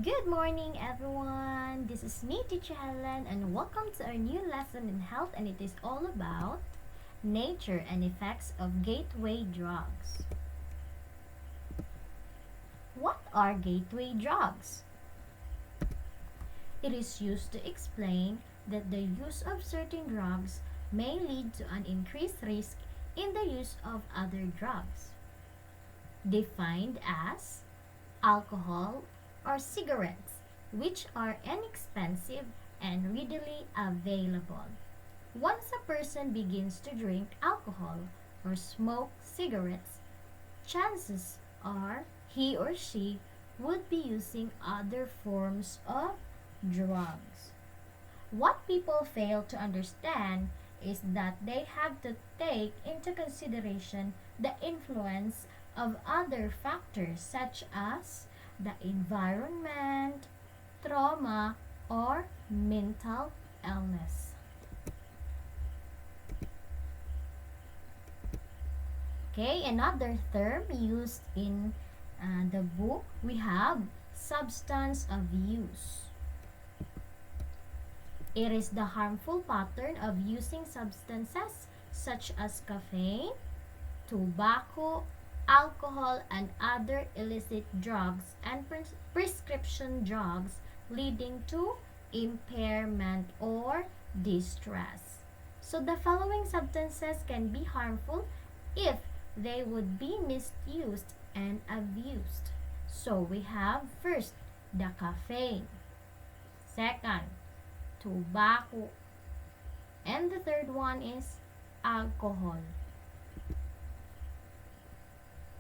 Good morning, everyone. This is me, Teacher Helen, and welcome to our new lesson in health. And it is all about nature and effects of gateway drugs. What are gateway drugs? It is used to explain that the use of certain drugs may lead to an increased risk in the use of other drugs, defined as alcohol or cigarettes, which are inexpensive and readily available. Once a person begins to drink alcohol or smoke cigarettes, chances are he or she would be using other forms of drugs. What people fail to understand is that they have to take into consideration the influence of other factors such as the environment, trauma, or mental illness. Okay, another term used in the book, we have substance abuse. It is the harmful pattern of using substances such as caffeine, tobacco, alcohol, and other illicit drugs and prescription drugs leading to impairment or distress. So the following substances can be harmful if they would be misused and abused. So we have first the caffeine, second tobacco, and the third one is alcohol.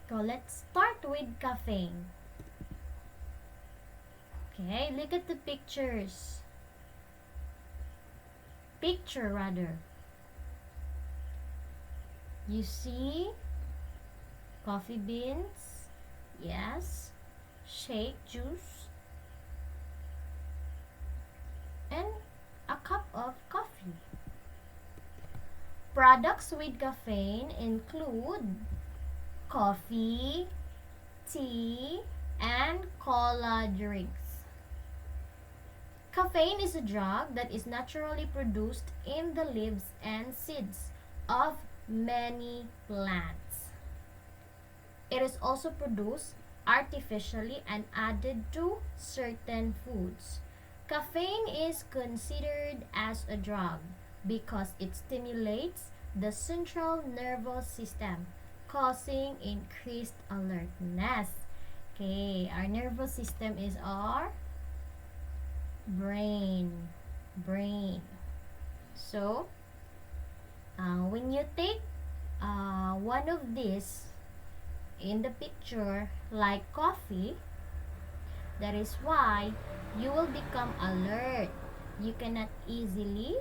So let's start with caffeine. Okay, look at the pictures. Picture rather. You see coffee beans, yes, shake juice, and a cup of coffee. Products with caffeine include coffee, tea, and cola drinks. Caffeine is a drug that is naturally produced in the leaves and seeds of many plants. It is also produced artificially and added to certain foods. Caffeine is considered as a drug because it stimulates the central nervous system, causing increased alertness. Okay, our nervous system is our brain. So, when you take one of these in the picture, like coffee, that is why you will become alert. You cannot easily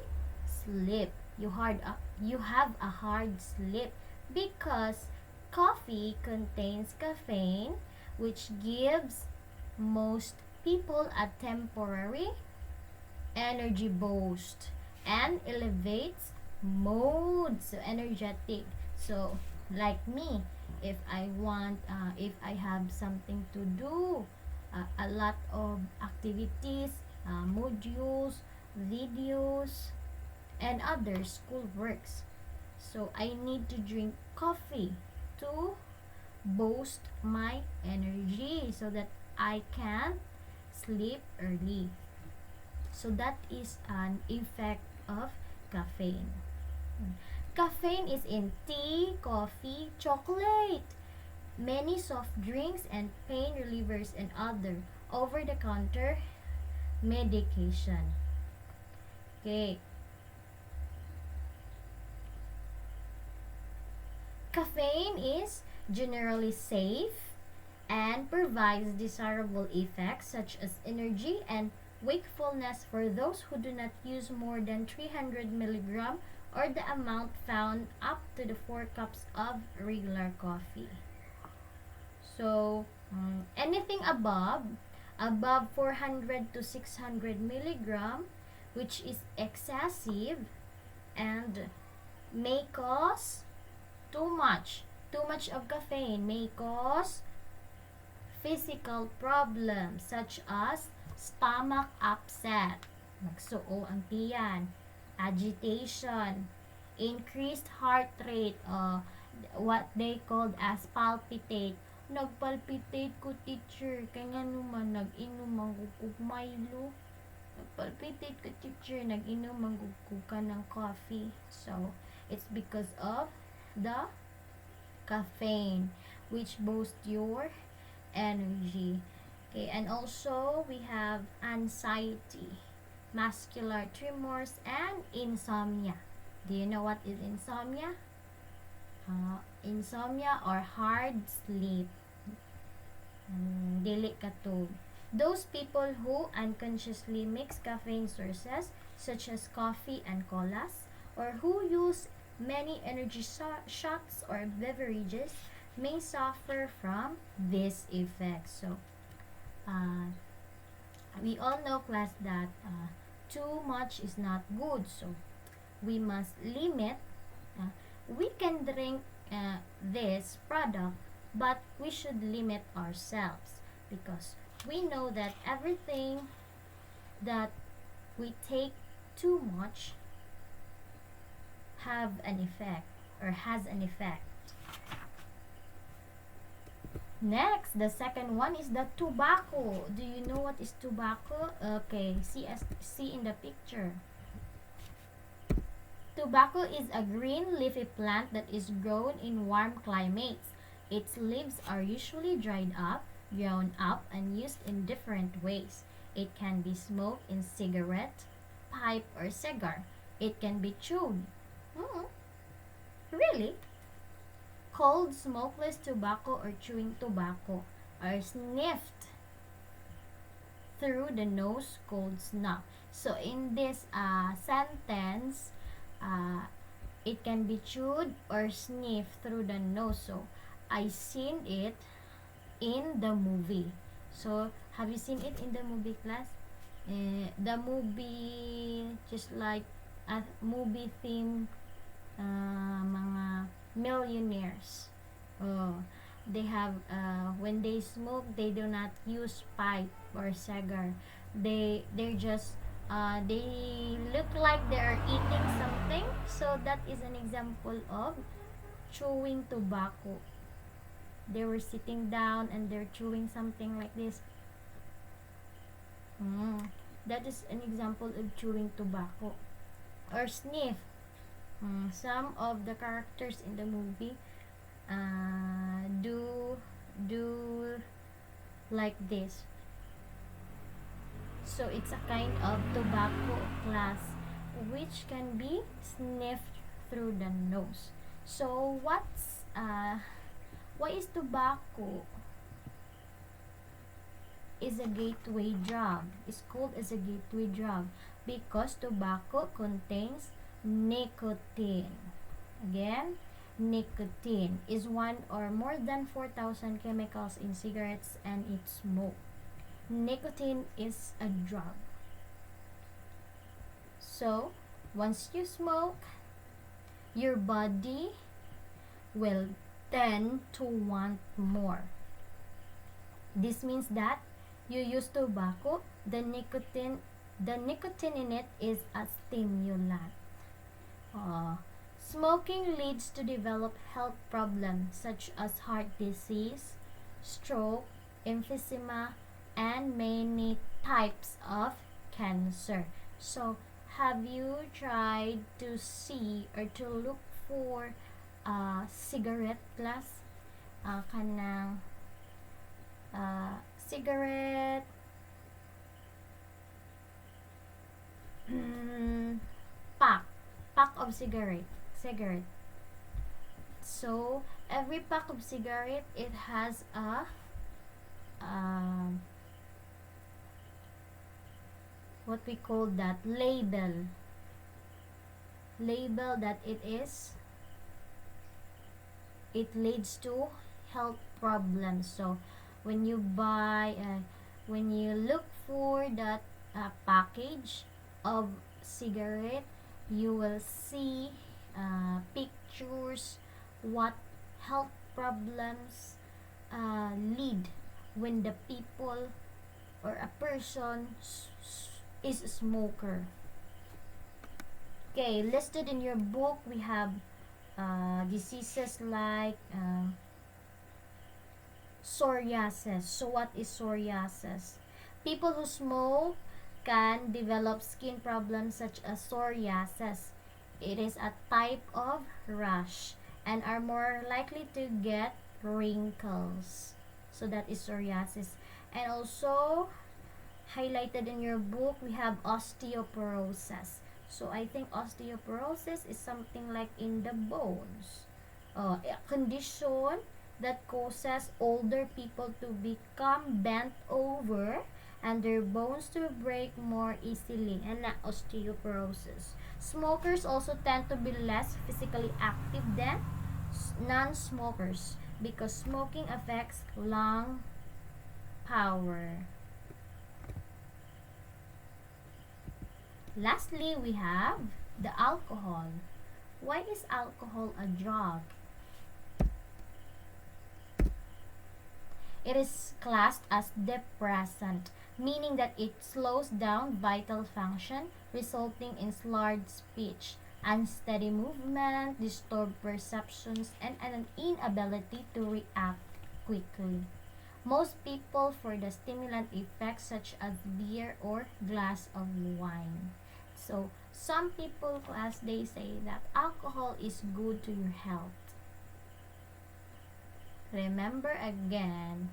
sleep. You have a hard sleep because coffee contains caffeine, which gives most people a temporary energy boost and elevates mood, so energetic. So like me, if I have something to do, a lot of activities, modules, videos, and other school works, so I need to drink coffee to boost my energy so that I can sleep early. So that is an effect of caffeine. Caffeine is in tea, coffee, chocolate, many soft drinks, and pain relievers and other over-the-counter medication. Okay. Caffeine is generally safe and provides desirable effects such as energy and wakefulness for those who do not use more than 300 milligram or the amount found up to the 4 cups of regular coffee. So, anything above 400 to 600 milligram, which is excessive and may cause too much of caffeine may cause physical problems such as stomach upset, nagsuo ang tiyan, agitation, increased heart rate, what they called as palpitate. Nagpalpitate ko, teacher, kaya nga naman nag-inom ang kukuk Milo. Nagpalpitate ko, teacher, nag-inom ang ka ng coffee. So, it's because of the caffeine, which boosts your energy. Okay, and also we have anxiety, muscular tremors, and insomnia. Do you know what is insomnia? Insomnia or hard sleep. Dili katog. Those people who unconsciously mix caffeine sources such as coffee and colas, or who use many energy shots or beverages may suffer from this effect. So, we all know, class, that too much is not good. So, we must limit. We can drink this product, but we should limit ourselves, because we know that everything that we take too much have an effect or has an effect. Next, the second one is the tobacco. Do you know what is tobacco? Okay, see in the picture. Tobacco is a green leafy plant that is grown in warm climates. Its leaves are usually dried up, ground up, and used in different ways. It can be smoked in cigarette, pipe, or cigar. It can be chewed. Really? Cold smokeless tobacco or chewing tobacco are sniffed through the nose, cold snuff. So in this sentence, it can be chewed or sniffed through the nose. So I seen it in the movie. So have you seen it in the movie, class? The movie, just like a movie theme, mga millionaires. They have, when they smoke, they do not use pipe or cigar. They're just, they look like they're eating something. So that is an example of chewing tobacco. They were sitting down and they're chewing something like this. That is an example of chewing tobacco. Or sniff. Some of the characters in the movie do like this. So it's a kind of tobacco, class, which can be sniffed through the nose. So why is tobacco is a gateway drug? It's called as a gateway drug because tobacco contains nicotine. Again, nicotine is one or more than 4,000 chemicals in cigarettes and in smoke. Nicotine is a drug. So, once you smoke, your body will tend to want more. This means that you use tobacco, the nicotine in it is a stimulant. Smoking leads to develop health problems such as heart disease, stroke, emphysema, and many types of cancer. So, have you tried to see or to look for cigarette, class? Kanang cigarette, pack of cigarette. So every pack of cigarette, it has a what we call that label that it leads to health problems. So when you buy when you look for that package of cigarette, you will see pictures what health problems lead when the people or a person is a smoker. Okay, listed in your book, we have diseases like psoriasis. So what is psoriasis? People who smoke can develop skin problems such as psoriasis. It is a type of rash and are more likely to get wrinkles. So that is psoriasis. And also highlighted in your book, we have osteoporosis. So I think osteoporosis is something like in the bones. A condition that causes older people to become bent over and their bones to break more easily, and na osteoporosis. Smokers also tend to be less physically active than non-smokers because smoking affects lung power. Lastly, we have the alcohol. Why is alcohol a drug? It is classed as depressant, meaning that it slows down vital function, resulting in slurred speech, unsteady movement, disturbed perceptions, and an inability to react quickly. Most people for the stimulant effects such as beer or glass of wine. So, some people class they say that alcohol is good to your health. Remember again,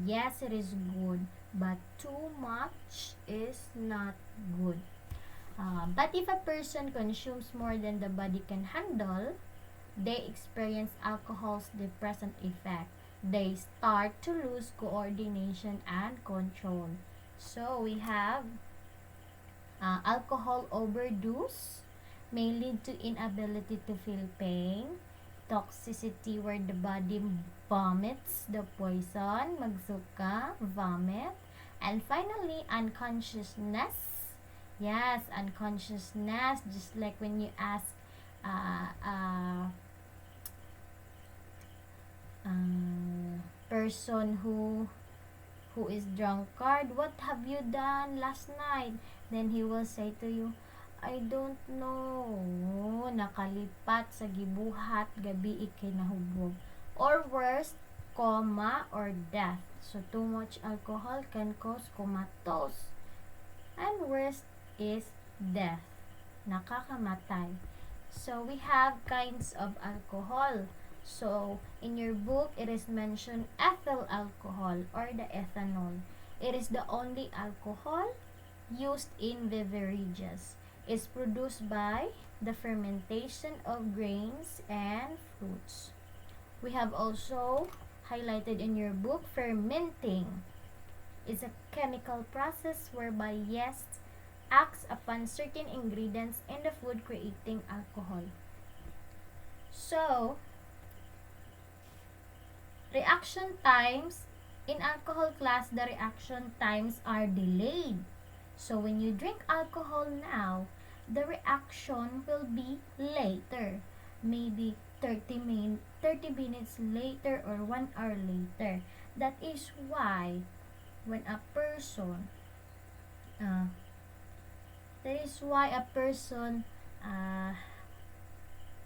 yes, it is good, but too much is not good. But if a person consumes more than the body can handle, they experience alcohol's depressant effect. They start to lose coordination and control. So we have alcohol overdose may lead to inability to feel pain, toxicity where the body vomits the poison, magsuka, vomit, and finally unconsciousness. Yes, unconsciousness, just like when you ask uh, uh, person who is drunkard, what have you done last night? Then he will say to you, I don't know. Nakalipat sa gibuhat, gabi ikinahubog. Or worse, coma or death. So too much alcohol can cause comatose. And worst is death. Nakakamatay. So we have kinds of alcohol. So, in your book, it is mentioned ethyl alcohol or the ethanol. It is the only alcohol used in beverages. It's produced by the fermentation of grains and fruits. We have also highlighted in your book fermenting. It's a chemical process whereby yeast acts upon certain ingredients in the food creating alcohol. So, reaction times, in alcohol class, the reaction times are delayed. So when you drink alcohol now, the reaction will be later. Maybe 30 minutes later or 1 hour later. That is why when a person uh,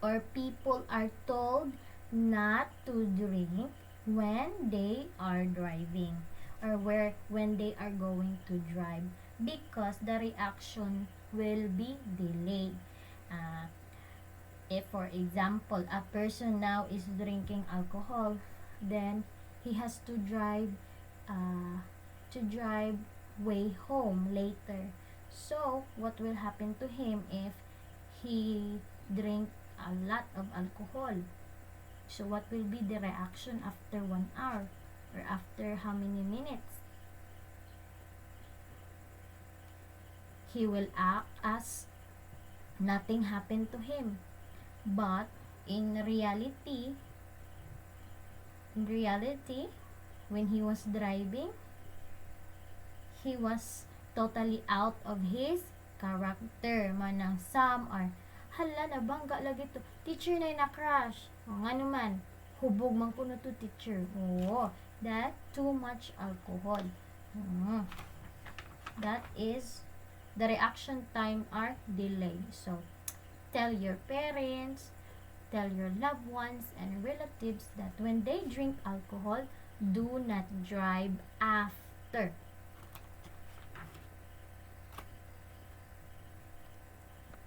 or people are told not to drink when they are driving or when they are going to drive because the reaction will be delayed. If for example a person now is drinking alcohol, then he has to drive way home later. So what will happen to him if he drink a lot of alcohol? So what will be the reaction after 1 hour or after how many minutes? He will act as nothing happened to him. But in reality, when he was driving, he was totally out of his character. Manang some are, hala, nabangga lagi to. Teacher na na-crash. O nga naman, hubog man kuno to teacher. Oo, that too much alcohol. Mm. That is the reaction time are delayed. So, tell your parents, tell your loved ones and relatives that when they drink alcohol, do not drive after.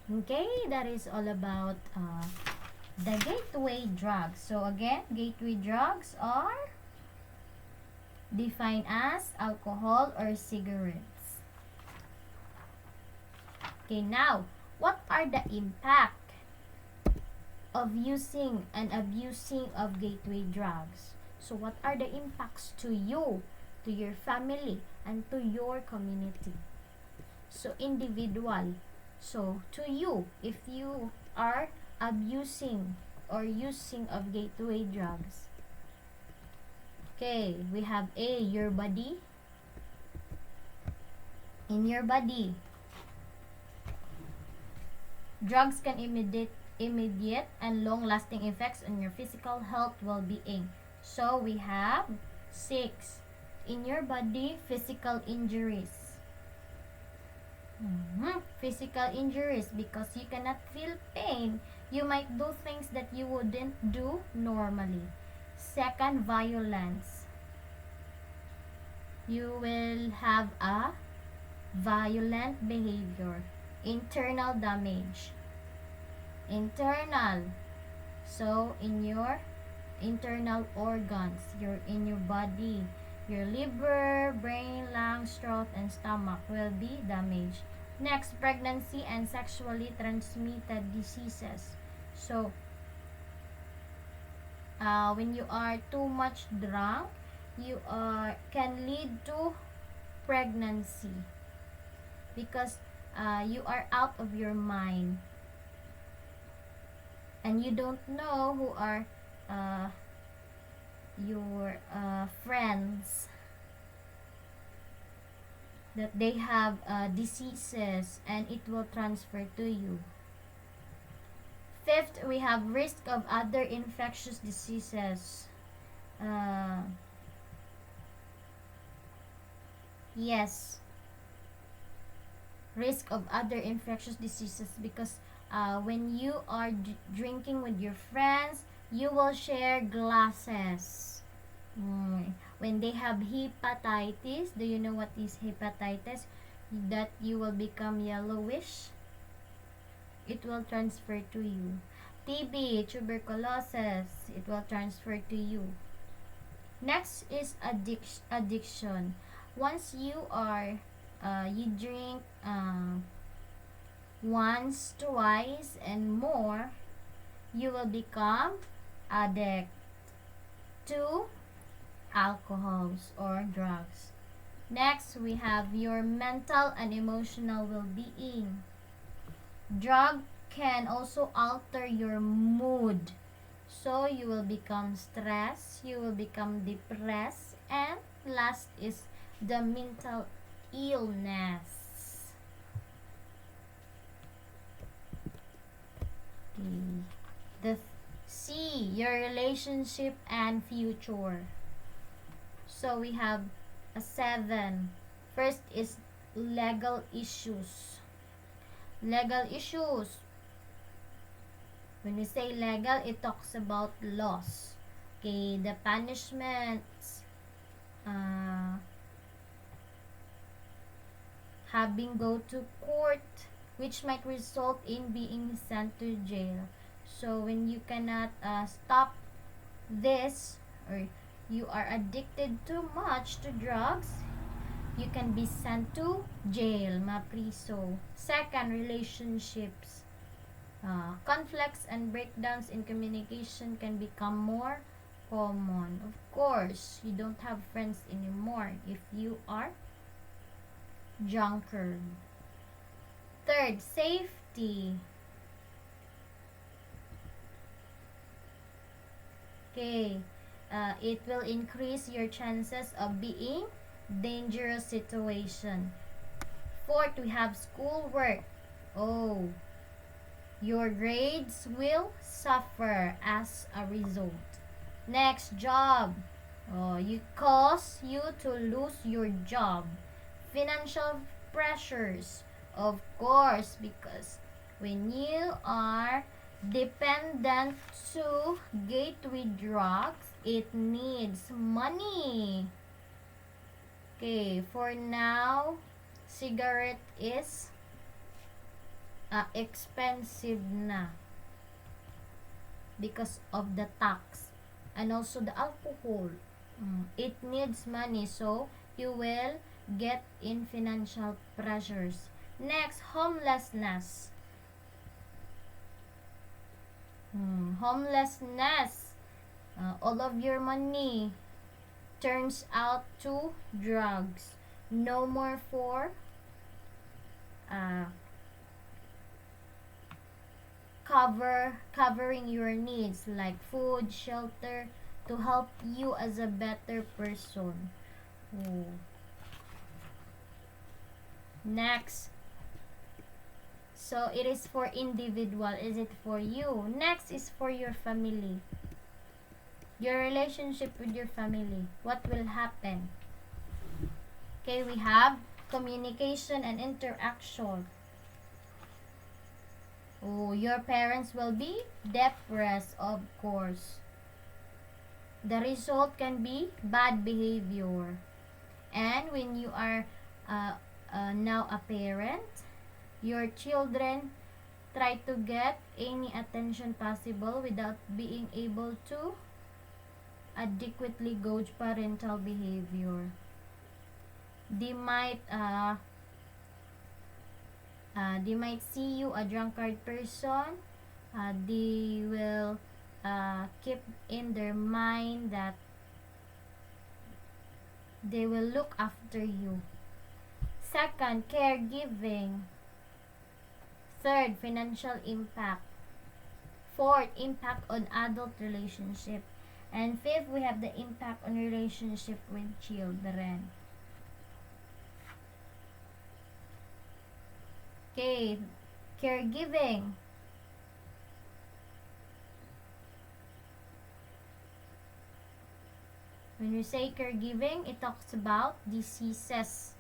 Okay, that is all about the gateway drugs. So again, gateway drugs are defined as alcohol or cigarettes. Okay, now, what are the impact of using and abusing of gateway drugs? So what are the impacts to you, to your family, and to your community? So individual. So to you, if you are abusing or using of gateway drugs, okay, we have A, your body. In your body, drugs can immediate and long-lasting effects on your physical health well-being. So we have 6. In your body, physical injuries. Physical injuries, because you cannot feel pain. You might do things that you wouldn't do normally. Second, violence. You will have a violent behavior. Internal damage. Internal. So, in your internal organs, in your body, your liver, brain, lungs, throat, and stomach will be damaged. Next, pregnancy and sexually transmitted diseases. So, when you are too much drunk, you can lead to pregnancy because you are out of your mind and you don't know who are your friends that they have diseases and it will transfer to you. Fifth, we have risk of other infectious diseases. Yes, risk of other infectious diseases because when you are drinking with your friends, you will share glasses. When they have hepatitis, do you know what is hepatitis? That you will become yellowish. It will transfer to you. TB, tuberculosis, it will transfer to you. Next is addiction. Once you are, you drink once, twice, and more, you will become addict to alcohols or drugs. Next, we have your mental and emotional well-being. Drug can also alter your mood. So, you will become stressed, you will become depressed, and last is the mental illness. Okay. The C, your relationship and future. So we have a 7. First is legal issues. Legal issues. When we say legal, it talks about laws. Okay, the punishments, having go to court, which might result in being sent to jail. So when you cannot stop this, or you are addicted too much to drugs, you can be sent to jail, mapriso. Second, relationships. Conflicts and breakdowns in communication can become more common. Of course, you don't have friends anymore if you are drunkard. Third, safety. Okay, it will increase your chances of being dangerous situation. Fourth, we have schoolwork. Oh, your grades will suffer as a result. Next, job. You cause you to lose your job. Financial pressures, of course, because when you are dependent to gateway drugs, it needs money. Okay, for now, cigarette is expensive na because of the tax and also the alcohol. It needs money, so you will get in financial pressures. Next, homelessness. Homelessness. All of your money turns out to drugs. No more for uh, covering your needs like food, shelter, to help you as a better person. Oh. Next. So it is for individual. Is it for you? Next is for your family. Your relationship with your family. What will happen? Okay, we have communication and interaction. Oh, your parents will be depressed, of course. The result can be bad behavior. And when you are now a parent, your children try to get any attention possible without being able to adequately gauge parental behavior. They might see you a drunkard person. They will keep in their mind that they will look after you. Second, caregiving. Third, financial impact. Fourth, impact on adult relationship. And fifth, we have the impact on relationship with children. Okay, caregiving. When we say caregiving, it talks about diseases.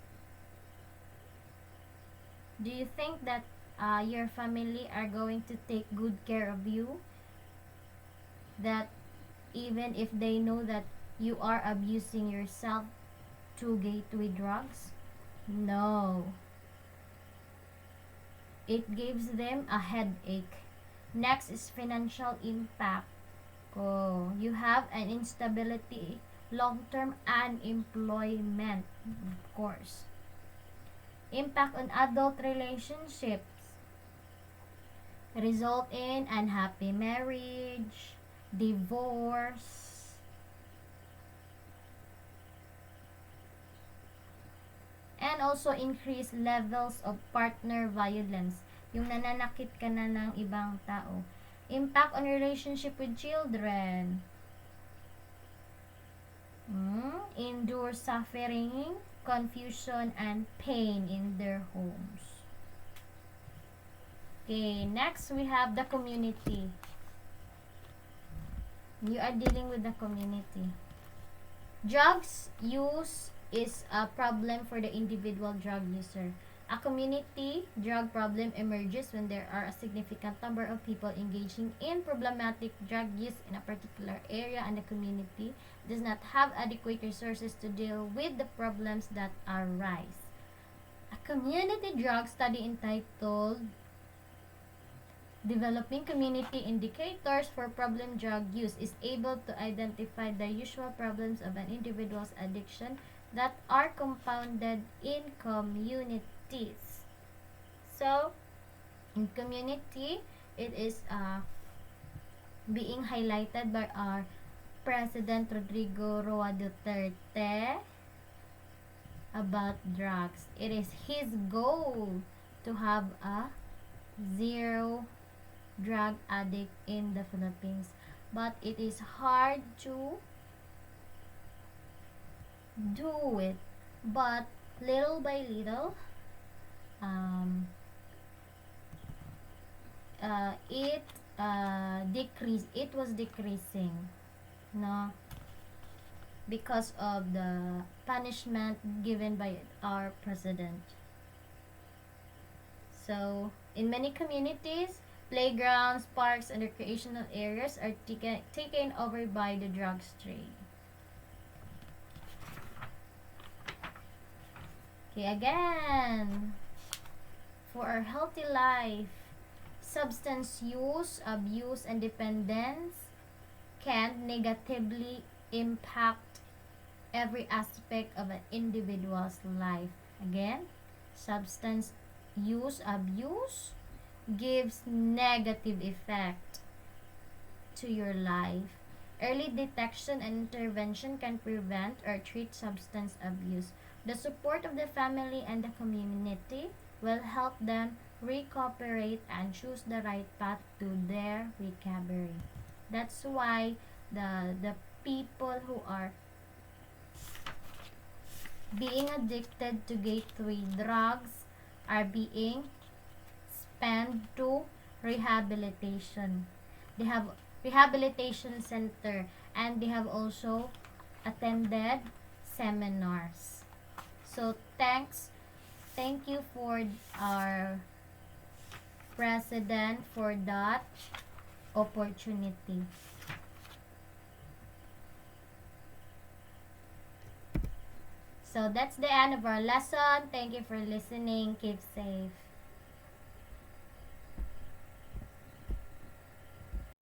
Do you think that your family are going to take good care of you? That even if they know that you are abusing yourself to gateway drugs? No. It gives them a headache. Next is financial impact. Oh, you have an instability, long-term unemployment, of course. Impact on adult relationships. Result in unhappy marriage, divorce, and also increased levels of partner violence. Yung nananakit ka na ng ibang tao. Impact on relationship with children. Endure suffering, confusion, and pain in their homes. Okay, next we have the community. You are dealing with the community. Drugs use is a problem for the individual drug user. A community drug problem emerges when there are a significant number of people engaging in problematic drug use in a particular area and the community does not have adequate resources to deal with the problems that arise. A community drug study entitled Developing Community Indicators for Problem Drug Use is able to identify the usual problems of an individual's addiction that are compounded in communities. So, in community, it is being highlighted by our President Rodrigo Roa Duterte about drugs. It is his goal to have a zero drug addict in the Philippines. But it is hard to do it. But little by little, it was decreasing. No? because of the punishment given by our president. So, in many communities, playgrounds, parks, and recreational areas are taken over by the drugs trade. Okay, again, for our healthy life, substance use, abuse, and dependence can negatively impact every aspect of an individual's life. Again, substance use, abuse gives negative effect to your life. Early detection and intervention can prevent or treat substance abuse. The support of the family and the community will help them recuperate and choose the right path to their recovery. That's why the people who are being addicted to gateway drugs are being spent to rehabilitation. They have rehabilitation center, and they have also attended seminars. So thank you for our president for that opportunity. So that's the end of our lesson. Thank you for listening. Keep safe.